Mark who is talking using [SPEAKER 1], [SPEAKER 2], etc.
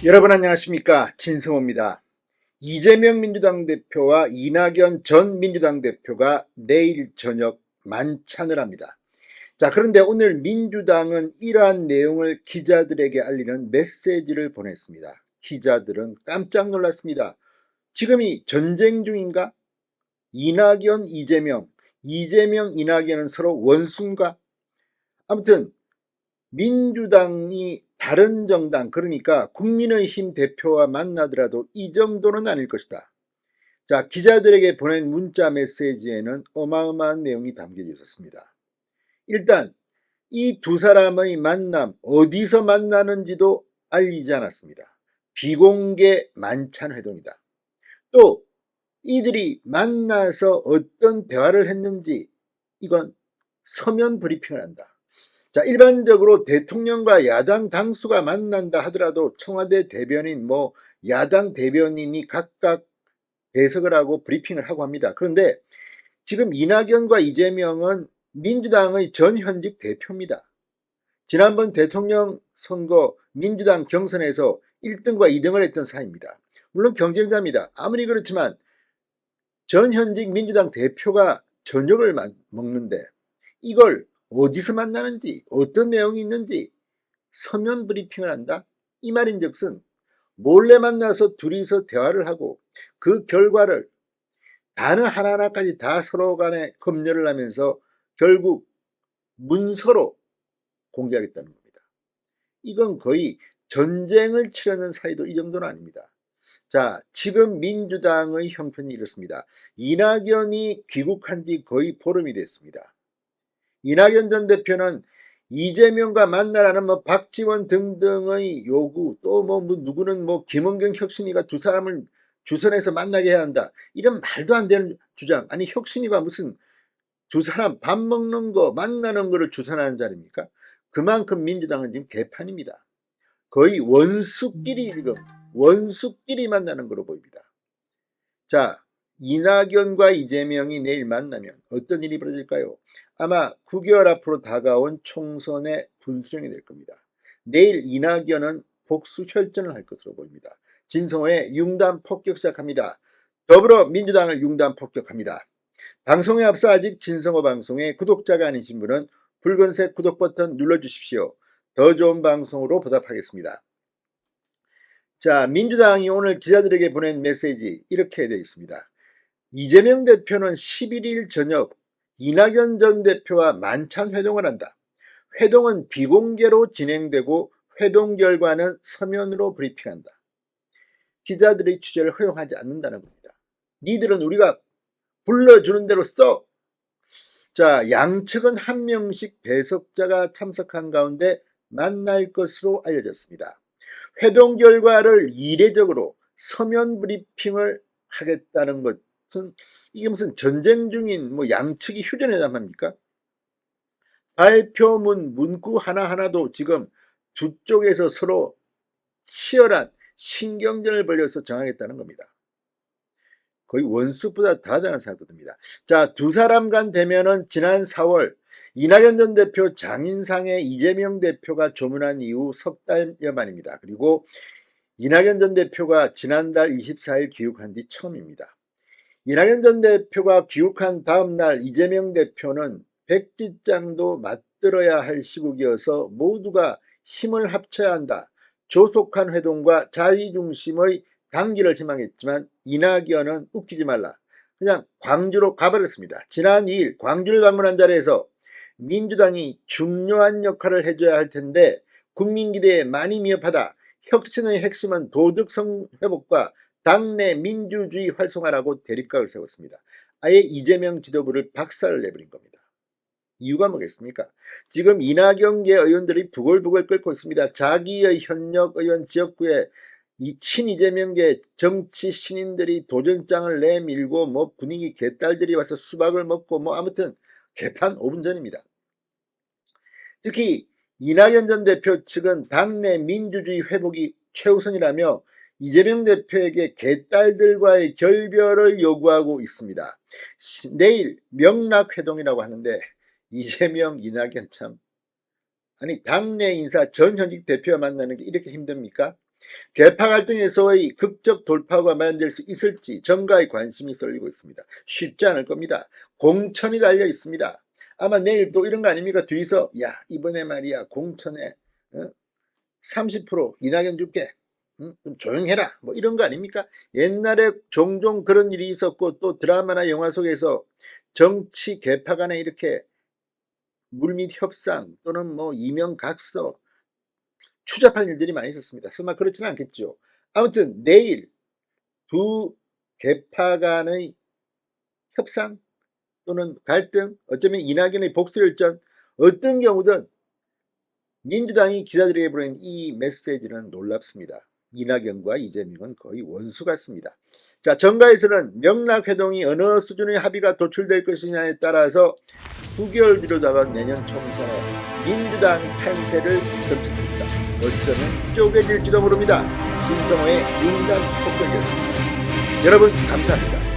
[SPEAKER 1] 여러분 안녕하십니까, 진성호입니다. 이재명 민주당 대표와 이낙연 전 민주당 대표가 내일 저녁 만찬을 합니다. 자, 그런데 오늘 민주당은 이러한 내용을 기자들에게 알리는 메시지를 보냈습니다. 기자들은 깜짝 놀랐습니다. 지금이 전쟁 중인가? 이낙연, 이재명, 이낙연은 서로 원수인가? 아무튼 민주당이 다른 정당, 그러니까 국민의힘 대표와 만나더라도 이 정도는 아닐 것이다. 자, 기자들에게 보낸 문자 메시지에는 어마어마한 내용이 담겨져 있었습니다. 일단 이 두 사람의 만남, 어디서 만나는지도 알리지 않았습니다. 비공개 만찬 회동이다. 또 이들이 만나서 어떤 대화를 했는지 이건 서면 브리핑을 한다. 자, 일반적으로 대통령과 야당 당수가 만난다 하더라도 청와대 대변인, 야당 대변인이 각각 배석을 하고 브리핑을 하고 합니다. 그런데 지금 이낙연과 이재명은 민주당의 전현직 대표입니다. 지난번 대통령 선거 민주당 경선에서 1등과 2등을 했던 사이입니다. 물론 경쟁자입니다. 아무리 그렇지만 전현직 민주당 대표가 저녁을 먹는데 이걸 어디서 만나는지, 어떤 내용이 있는지 서면 브리핑을 한다? 이 말인즉슨 몰래 만나서 둘이서 대화를 하고 그 결과를 단어 하나하나까지 다 서로 간에 검열을 하면서 결국 문서로 공개하겠다는 겁니다. 이건 거의 전쟁을 치르는 사이도 이 정도는 아닙니다. 자, 지금 민주당의 형편이 이렇습니다. 이낙연이 귀국한 지 거의 보름이 됐습니다. 이낙연 전 대표는 이재명과 만나라는 박지원 등등의 요구, 또 누구는 김은경 혁신이가 두 사람을 주선해서 만나게 해야 한다, 이런 말도 안 되는 주장. 아니, 혁신이가 무슨 두 사람 밥 먹는 거 만나는 거를 주선하는 자리입니까? 그만큼 민주당은 지금 개판입니다. 거의 원수끼리 만나는 거로 보입니다. 자, 이낙연과 이재명이 내일 만나면 어떤 일이 벌어질까요? 아마 9개월 앞으로 다가온 총선의 분수령이 될 겁니다. 내일 이낙연은 복수 혈전을 할 것으로 보입니다. 진성호의 융단 폭격 시작합니다. 더불어민주당을 융단 폭격합니다. 방송에 앞서 아직 진성호 방송의 구독자가 아니신 분은 붉은색 구독 버튼 눌러주십시오. 더 좋은 방송으로 보답하겠습니다. 자, 민주당이 오늘 기자들에게 보낸 메시지 이렇게 되어 있습니다. 이재명 대표는 11일 저녁 이낙연 전 대표와 만찬 회동을 한다. 회동은 비공개로 진행되고 회동 결과는 서면으로 브리핑한다. 기자들의 취재를 허용하지 않는다는 겁니다. 니들은 우리가 불러주는 대로 써. 자, 양측은 한 명씩 배석자가 참석한 가운데 만날 것으로 알려졌습니다. 회동 결과를 이례적으로 서면 브리핑을 하겠다는 것은 이게 무슨 전쟁 중인 양측이 휴전회담합니까? 발표문 문구 하나하나도 지금 두 쪽에서 서로 치열한 신경전을 벌여서 정하겠다는 겁니다. 거의 원수보다 더 다른 사도입니다. 자, 두 사람 간 대면은 지난 4월 이낙연 전 대표 장인상에 이재명 대표가 조문한 이후 석 달여 만입니다. 그리고 이낙연 전 대표가 지난달 24일 귀국한 뒤 처음입니다. 이낙연 전 대표가 귀국한 다음 날 이재명 대표는 백지장도 맞들어야 할 시국이어서 모두가 힘을 합쳐야 한다, 조속한 회동과 자의중심의 단기를 희망했지만 이낙연은 웃기지 말라, 그냥 광주로 가버렸습니다. 지난 2일 광주를 방문한 자리에서 민주당이 중요한 역할을 해줘야 할 텐데 국민 기대에 많이 미흡하다, 혁신의 핵심은 도덕성 회복과 당내 민주주의 활성화라고 대립각을 세웠습니다. 아예 이재명 지도부를 박살을 내버린 겁니다. 이유가 뭐겠습니까? 지금 이낙연계 의원들이 부글부글 끓고 있습니다. 자기의 현역 의원 지역구에 이 친이재명계 정치 신인들이 도전장을 내밀고 분위기 개딸들이 와서 수박을 먹고 아무튼 개판 5분 전입니다. 특히 이낙연 전 대표 측은 당내 민주주의 회복이 최우선이라며 이재명 대표에게 개딸들과의 결별을 요구하고 있습니다. 내일 명락회동이라고 하는데 이재명, 이낙연 참, 아니 당내 인사 전현직 대표와 만나는 게 이렇게 힘듭니까? 계파 갈등에서의 극적 돌파가 마련될 수 있을지 정가의 관심이 쏠리고 있습니다. 쉽지 않을 겁니다. 공천이 달려 있습니다. 아마 내일 또 이런 거 아닙니까? 뒤에서 야 이번에 말이야 공천에 30% 이낙연 줄게. 좀 조용해라. 뭐 이런 거 아닙니까? 옛날에 종종 그런 일이 있었고 또 드라마나 영화 속에서 정치 계파 간에 이렇게 물밑 협상 또는 뭐 이명각서 추잡한 일들이 많이 있었습니다. 설마 그렇지는 않겠죠. 아무튼 내일 두 계파 간의 협상 또는 갈등, 어쩌면 이낙연의 복수열전, 어떤 경우든 민주당이 기자들에게 보낸 이 메시지는 놀랍습니다. 이낙연과 이재명은 거의 원수 같습니다. 자, 정가에서는 명락회동이 어느 수준의 합의가 도출될 것이냐에 따라서 9개월 뒤로 다가온 내년 총선에 민주당 판세를 점쳤습니다. 어쩌면 쪼개질지도 모릅니다. 신성호의 윤단 폭격이었습니다. 여러분 감사합니다.